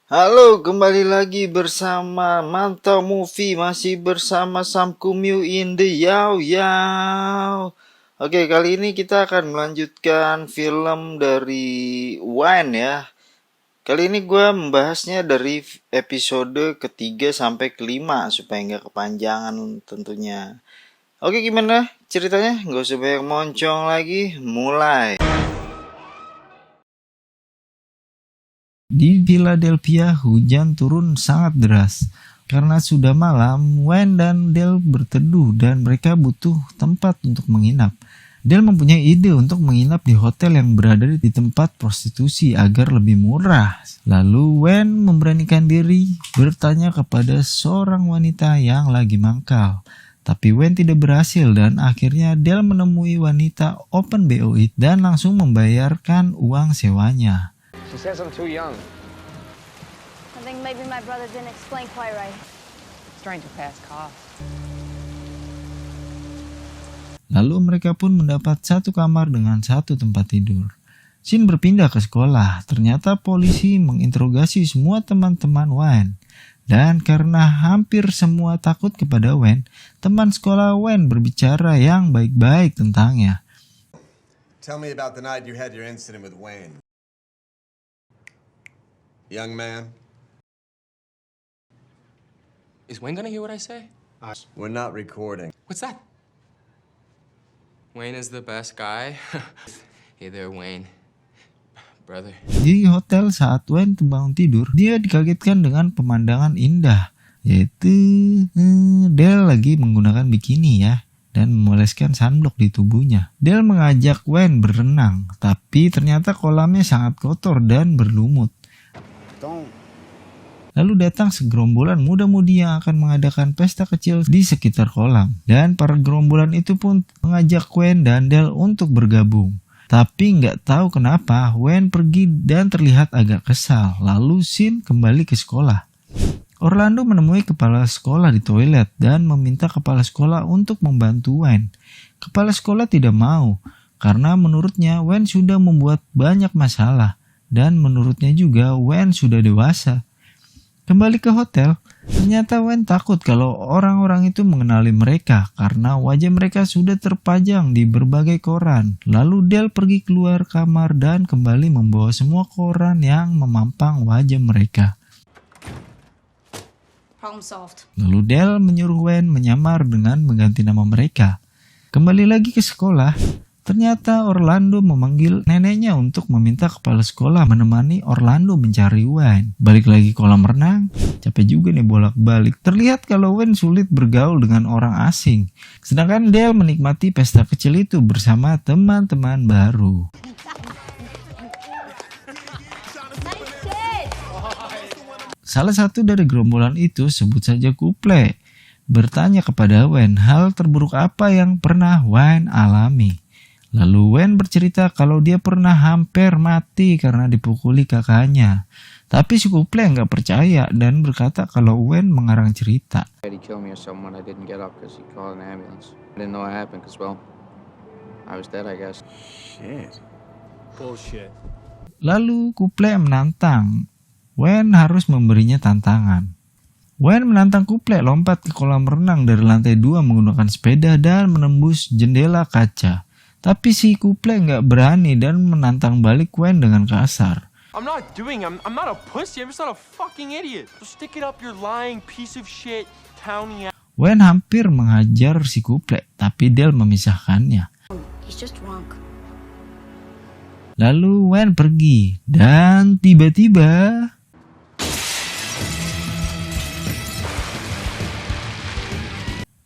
Halo, kembali lagi bersama Mantau Movie, masih bersama Sam Kumyu in the Yao Yao. Oke, kali ini kita akan melanjutkan film dari Wine ya. Kali ini gue membahasnya dari episode ketiga sampai kelima supaya nggak kepanjangan tentunya. Oke, gimana ceritanya? Nggak usah banyak moncong lagi, mulai. Di Philadelphia, hujan turun sangat deras. Karena sudah malam, Wayne dan Dale berteduh dan mereka butuh tempat untuk menginap. Dale mempunyai ide untuk menginap di hotel yang berada di tempat prostitusi agar lebih murah. Lalu Wayne memberanikan diri bertanya kepada seorang wanita yang lagi mangkal. Tapi Wayne tidak berhasil dan akhirnya Dale menemui wanita open BO dan langsung membayarkan uang sewanya. She says I'm too young. I think maybe my brother didn't explain quite right. Strange to pass cost. Lalu mereka pun mendapat satu kamar dengan satu tempat tidur. Shin berpindah ke sekolah. Ternyata polisi menginterogasi semua teman-teman Wayne. Dan karena hampir semua takut kepada Wayne, teman sekolah Wayne berbicara yang baik-baik tentangnya. Tell me about the night you had your incident with Wayne. Young man, Is Wayne gonna hear what I say? we're not recording. What's that? Wayne is the best guy. Hey there, Wayne. Brother. Di hotel saat Wayne terbangun tidur, dia dikagetkan dengan pemandangan indah, yaitu Dale lagi menggunakan bikini ya, dan memoleskan sunblock di tubuhnya. Dale mengajak Wayne berenang, tapi ternyata kolamnya sangat kotor dan berlumut. Lalu datang segerombolan muda-mudi yang akan mengadakan pesta kecil di sekitar kolam. Dan para gerombolan itu pun mengajak Wayne dan Dale untuk bergabung. Tapi nggak tahu kenapa Wayne pergi dan terlihat agak kesal. Lalu Shin kembali ke sekolah. Orlando menemui kepala sekolah di toilet dan meminta kepala sekolah untuk membantu Wayne. Kepala sekolah tidak mau karena menurutnya Wayne sudah membuat banyak masalah. Dan menurutnya juga Wayne sudah dewasa. Kembali ke hotel, ternyata Wayne takut kalau orang-orang itu mengenali mereka karena wajah mereka sudah terpajang di berbagai koran. Lalu Dale pergi keluar kamar dan kembali membawa semua koran yang memampang wajah mereka. Problem solved. Lalu Dale menyuruh Wayne menyamar dengan mengganti nama mereka. Kembali lagi ke sekolah. Ternyata Orlando memanggil neneknya untuk meminta kepala sekolah menemani Orlando mencari Wayne. Balik lagi kolam renang, capek juga nih bolak-balik. Terlihat kalau Wayne sulit bergaul dengan orang asing. Sedangkan Dale menikmati pesta kecil itu bersama teman-teman baru. Salah satu dari gerombolan itu, sebut saja Kuple, bertanya kepada Wayne hal terburuk apa yang pernah Wayne alami. Lalu Wayne bercerita kalau dia pernah hampir mati karena dipukuli kakaknya. Tapi si Kuple nggak percaya dan berkata kalau Wayne mengarang cerita. He killed me or something when I didn't get up because he called an ambulance. I didn't know what happened because, well, I was dead, I guess. Shit. Bullshit. Lalu Kuple menantang. Wayne harus memberinya tantangan. Wayne menantang Kuple lompat ke kolam renang dari lantai 2 menggunakan sepeda dan menembus jendela kaca. Tapi si Kuple nggak berani dan menantang balik Wayne dengan kasar. I'm not a pussy. I'm just not a fucking idiot. Just stick it up your lying piece of shit, towny ass. Wayne hampir menghajar si Kuple, tapi Dale memisahkannya. He's just drunk. Lalu Wayne pergi, dan tiba-tiba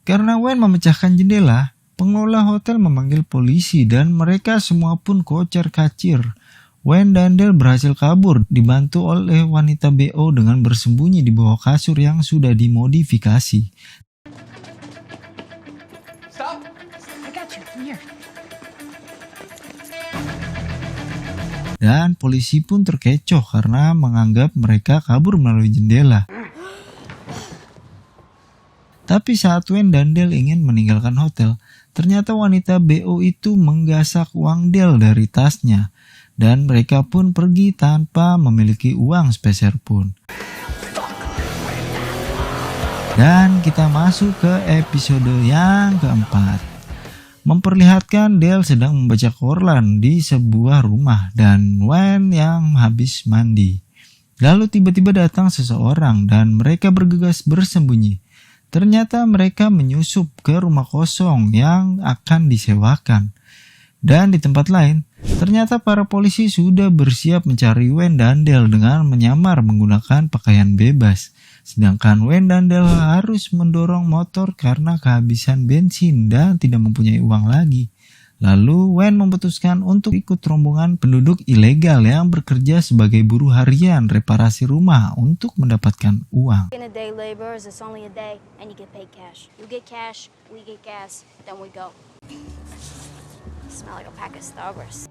karena Wayne memecahkan jendela, pengelola hotel memanggil polisi dan mereka semua pun kocar-kacir. Wayne dan Dale berhasil kabur, dibantu oleh wanita BO dengan bersembunyi di bawah kasur yang sudah dimodifikasi. Stop! I got you. Come here. Dan polisi pun terkecoh karena menganggap mereka kabur melalui jendela. Tapi saat Wayne dan Dale ingin meninggalkan hotel, ternyata wanita BO itu menggasak uang Dale dari tasnya. dan mereka pun pergi tanpa memiliki uang sepeser pun. Dan kita masuk ke episode yang keempat. Memperlihatkan Dale sedang membaca koran di sebuah rumah dan Wayne yang habis mandi. Lalu tiba-tiba datang seseorang dan mereka bergegas bersembunyi. Ternyata mereka menyusup ke rumah kosong yang akan disewakan. Dan di tempat lain, ternyata para polisi sudah bersiap mencari Wayne dan Dale dengan menyamar menggunakan pakaian bebas. Sedangkan Wayne dan Dale harus mendorong motor karena kehabisan bensin dan tidak mempunyai uang lagi. Lalu Wayne memutuskan untuk ikut rombongan penduduk ilegal yang bekerja sebagai buruh harian reparasi rumah untuk mendapatkan uang. In a day laborers, it's only a day, and you get paid cash. You get cash, we get gas, then we go. Smell like a pack of Starburst.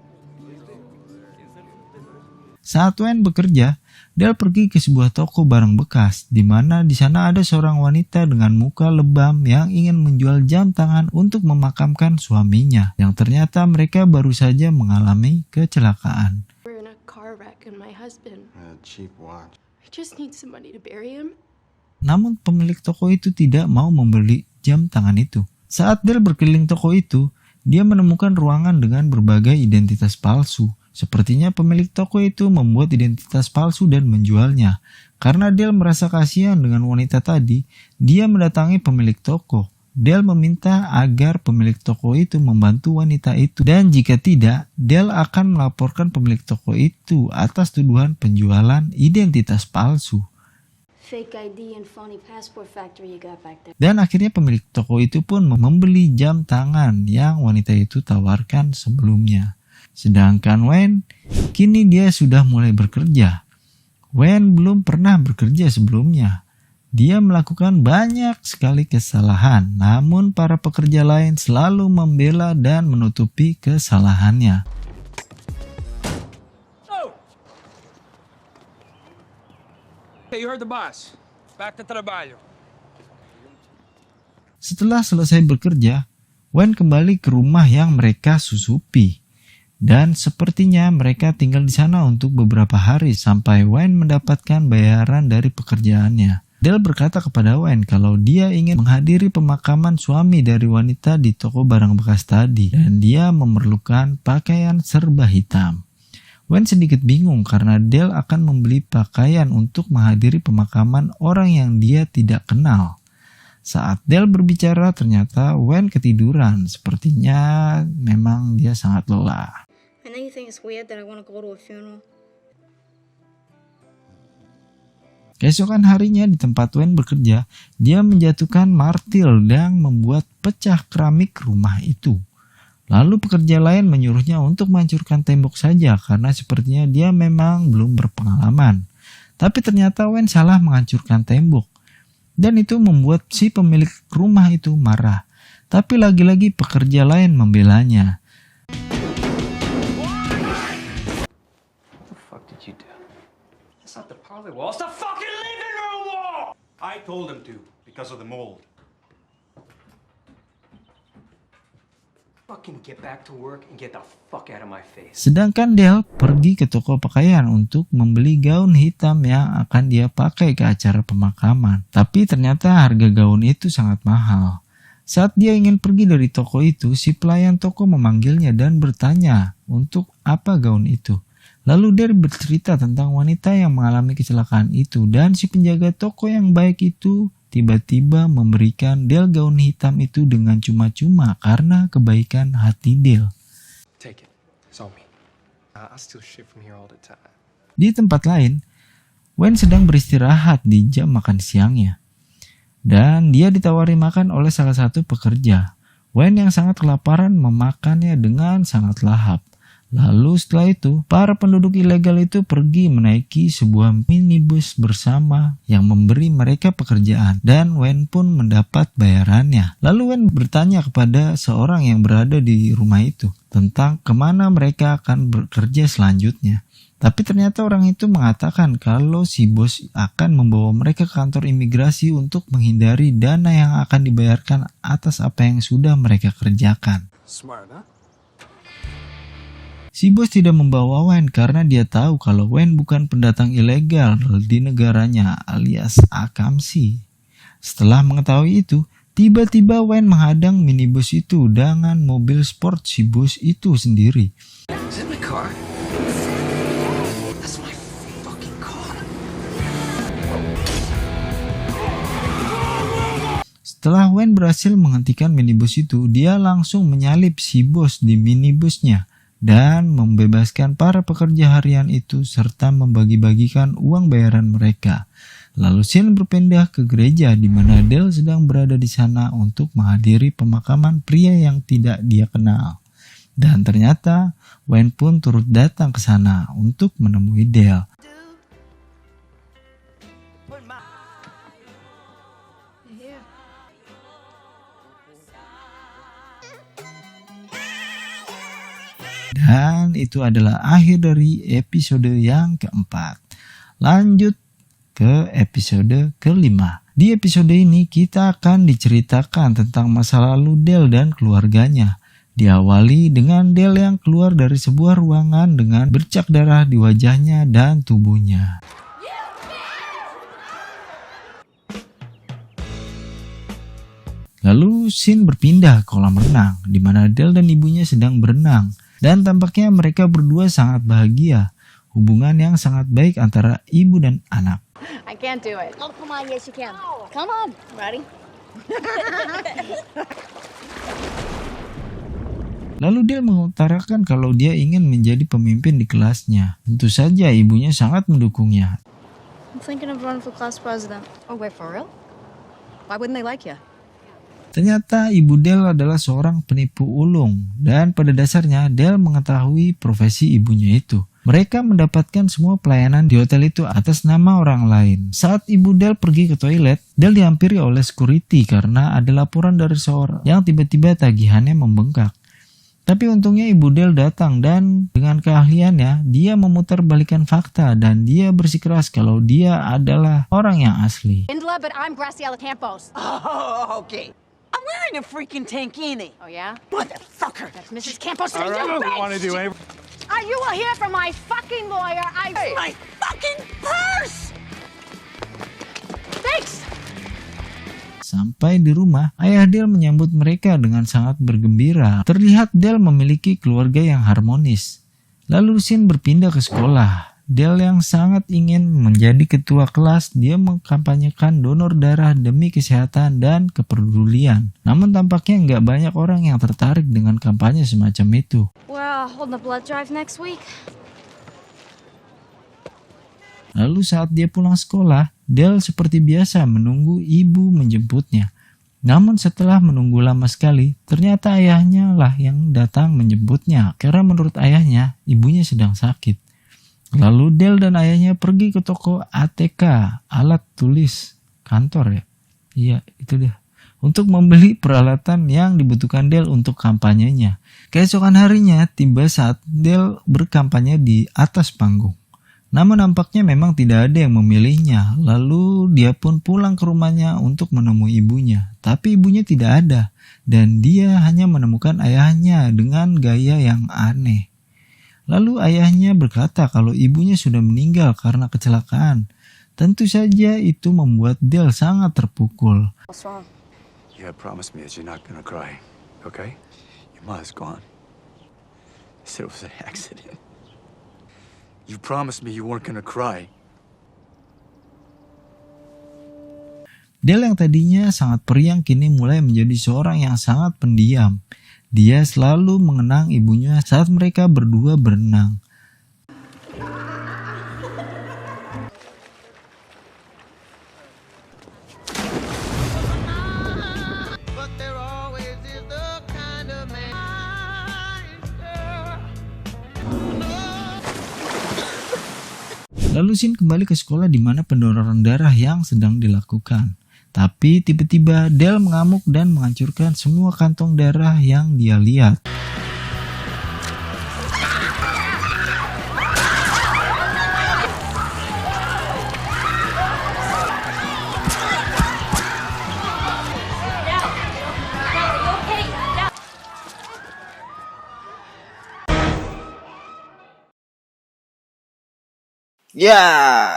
Saat Wayne bekerja, Dale pergi ke sebuah toko barang bekas, di mana di sana ada seorang wanita dengan muka lebam yang ingin menjual jam tangan untuk memakamkan suaminya, yang ternyata mereka baru saja mengalami kecelakaan. We're in a car wreck and my husband. A cheap watch. I just need somebody to bury him. Namun pemilik toko itu tidak mau membeli jam tangan itu. Saat Dale berkeliling toko itu, dia menemukan ruangan dengan berbagai identitas palsu. Sepertinya pemilik toko itu membuat identitas palsu dan menjualnya. Karena Dale merasa kasihan dengan wanita tadi, dia mendatangi pemilik toko. Dale meminta agar pemilik toko itu membantu wanita itu. Dan jika tidak, Dale akan melaporkan pemilik toko itu atas tuduhan penjualan identitas palsu. Fake ID and phony passport factory you got back there. Dan akhirnya pemilik toko itu pun membeli jam tangan yang wanita itu tawarkan sebelumnya. Sedangkan Wayne, kini dia sudah mulai bekerja. Wayne belum pernah bekerja sebelumnya. Dia melakukan banyak sekali kesalahan, namun para pekerja lain selalu membela dan menutupi kesalahannya. Hey, you heard the boss. Back to trabajo. Setelah selesai bekerja, Wayne kembali ke rumah yang mereka susupi. Dan sepertinya mereka tinggal di sana untuk beberapa hari sampai Wayne mendapatkan bayaran dari pekerjaannya. Dale berkata kepada Wayne kalau dia ingin menghadiri pemakaman suami dari wanita di toko barang bekas tadi dan dia memerlukan pakaian serba hitam. Wayne sedikit bingung karena Dale akan membeli pakaian untuk menghadiri pemakaman orang yang dia tidak kenal. Saat Dale berbicara ternyata Wayne ketiduran, sepertinya memang dia sangat lelah. And then you think it's weird that I want to go to a funeral? Keesokan harinya di tempat Wayne bekerja, dia menjatuhkan martil dan membuat pecah keramik rumah itu. Lalu pekerja lain menyuruhnya untuk menghancurkan tembok saja karena sepertinya dia memang belum berpengalaman. Tapi ternyata Wayne salah menghancurkan tembok. Dan itu membuat si pemilik rumah itu marah. Tapi lagi-lagi pekerja lain membelanya. What the fuck did you do? It's not the parlor wall, it's the fucking living room wall! I told him to, because of the mold. Fucking get back to work and get the fuck out of my face. Sedangkan Dale pergi ke toko pakaian untuk membeli gaun hitam yang akan dia pakai ke acara pemakaman. Tapi ternyata harga gaun itu sangat mahal. Saat dia ingin pergi dari toko itu, si pelayan toko memanggilnya dan bertanya untuk apa gaun itu. Lalu Dale bercerita tentang wanita yang mengalami kecelakaan itu dan si penjaga toko yang baik itu tiba-tiba memberikan Dale gaun hitam itu dengan cuma-cuma karena kebaikan hati Dale. Take it. It's on me. I'll steal shit from here all the time. Di tempat lain, Wayne sedang beristirahat di jam makan siangnya. Dan dia ditawari makan oleh salah satu pekerja. Wayne yang sangat kelaparan memakannya dengan sangat lahap. Lalu setelah itu, para penduduk ilegal itu pergi menaiki sebuah minibus bersama yang memberi mereka pekerjaan. Dan Wayne pun mendapat bayarannya. Lalu Wayne bertanya kepada seorang yang berada di rumah itu tentang kemana mereka akan bekerja selanjutnya. Tapi ternyata orang itu mengatakan kalau si bos akan membawa mereka ke kantor imigrasi untuk menghindari dana yang akan dibayarkan atas apa yang sudah mereka kerjakan. Smart, huh? Si bos tidak membawa Wayne karena dia tahu kalau Wayne bukan pendatang ilegal di negaranya alias akamsi. Setelah mengetahui itu, tiba-tiba Wayne menghadang minibus itu dengan mobil sport si bos itu sendiri. Is that my car? That's my fucking car. Setelah Wayne berhasil menghentikan minibus itu, dia langsung menyalip si bos di minibusnya dan membebaskan para pekerja harian itu serta membagi-bagikan uang bayaran mereka. Lalu scene berpindah ke gereja di mana Dale sedang berada di sana untuk menghadiri pemakaman pria yang tidak dia kenal. Dan ternyata Wayne pun turut datang ke sana untuk menemui Dale. Dan itu adalah akhir dari episode yang keempat. Lanjut ke episode kelima. Di episode ini kita akan diceritakan tentang masa lalu Dale dan keluarganya. Diawali dengan Dale yang keluar dari sebuah ruangan dengan bercak darah di wajahnya dan tubuhnya. Lalu scene berpindah ke kolam renang di mana Dale dan ibunya sedang berenang. Dan tampaknya mereka berdua sangat bahagia. Hubungan yang sangat baik antara ibu dan anak. I can't do it. Oh, come on, yes you can. Come on, ready? Lalu Dale mengutarakan kalau dia ingin menjadi pemimpin di kelasnya. Tentu saja ibunya sangat mendukungnya. I'm thinking of running for class president. Oh, wait, for real? Why wouldn't they like you? Ternyata ibu Dale adalah seorang penipu ulung dan pada dasarnya Dale mengetahui profesi ibunya itu. Mereka mendapatkan semua pelayanan di hotel itu atas nama orang lain. Saat ibu Dale pergi ke toilet, Dale dihampiri oleh security karena ada laporan dari seorang yang tiba-tiba tagihannya membengkak. Tapi untungnya ibu Dale datang dan dengan keahliannya dia memutarbalikkan fakta dan dia bersikeras kalau dia adalah orang yang asli. Indla, but I'm Graciela Campos. Oh, okay. I'm wearing a freaking tankini. Oh, yeah? Motherfucker. That's Mrs. Campos. All right, I don't want to do it. Are you here for my fucking lawyer? My fucking purse! Thanks! Sampai di rumah, ayah Dale menyambut mereka dengan sangat bergembira. Terlihat Dale memiliki keluarga yang harmonis. Lalu scene berpindah ke sekolah. Dale yang sangat ingin menjadi ketua kelas, dia mengkampanyekan donor darah demi kesehatan dan kepedulian. Namun tampaknya nggak banyak orang yang tertarik dengan kampanye semacam itu. Well, holding a blood drive next week. Lalu saat dia pulang sekolah, Dale seperti biasa menunggu ibu menjemputnya. Namun setelah menunggu lama sekali, ternyata ayahnya lah yang datang menjemputnya. Karena menurut ayahnya, ibunya sedang sakit. Lalu Dale dan ayahnya pergi ke toko ATK, alat tulis kantor ya. Iya, itu dia. Untuk membeli peralatan yang dibutuhkan Dale untuk kampanyenya. Keesokan harinya tiba saat Dale berkampanye di atas panggung. Namun nampaknya memang tidak ada yang memilihnya. Lalu dia pun pulang ke rumahnya untuk menemui ibunya. Tapi ibunya tidak ada. Dan dia hanya menemukan ayahnya dengan gaya yang aneh. Lalu ayahnya berkata kalau ibunya sudah meninggal karena kecelakaan. Tentu saja itu membuat Dale sangat terpukul. What's wrong? You have promised me that you're not gonna cry, okay? Your mother's gone. I said it was an accident. You promised me you weren't gonna cry. Dale yang tadinya sangat periang kini mulai menjadi seorang yang sangat pendiam. Dia selalu mengenang ibunya saat mereka berdua berenang. Lalu Sin kembali ke sekolah di mana pendonoran darah yang sedang dilakukan. Tapi tiba-tiba Dale mengamuk dan menghancurkan semua kantong darah yang dia lihat. Ya,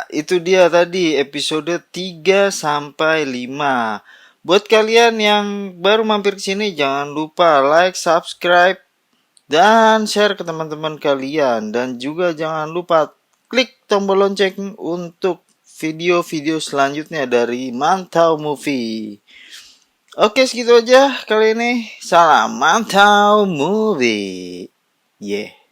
itu dia tadi episode 3 sampai 5. Buat kalian yang baru mampir ke sini, jangan lupa like, subscribe, dan share ke teman-teman kalian. Dan juga jangan lupa klik tombol lonceng untuk video-video selanjutnya dari Mantau Movie. Oke, segitu aja kali ini. Salam Mantau Movie. Yeah.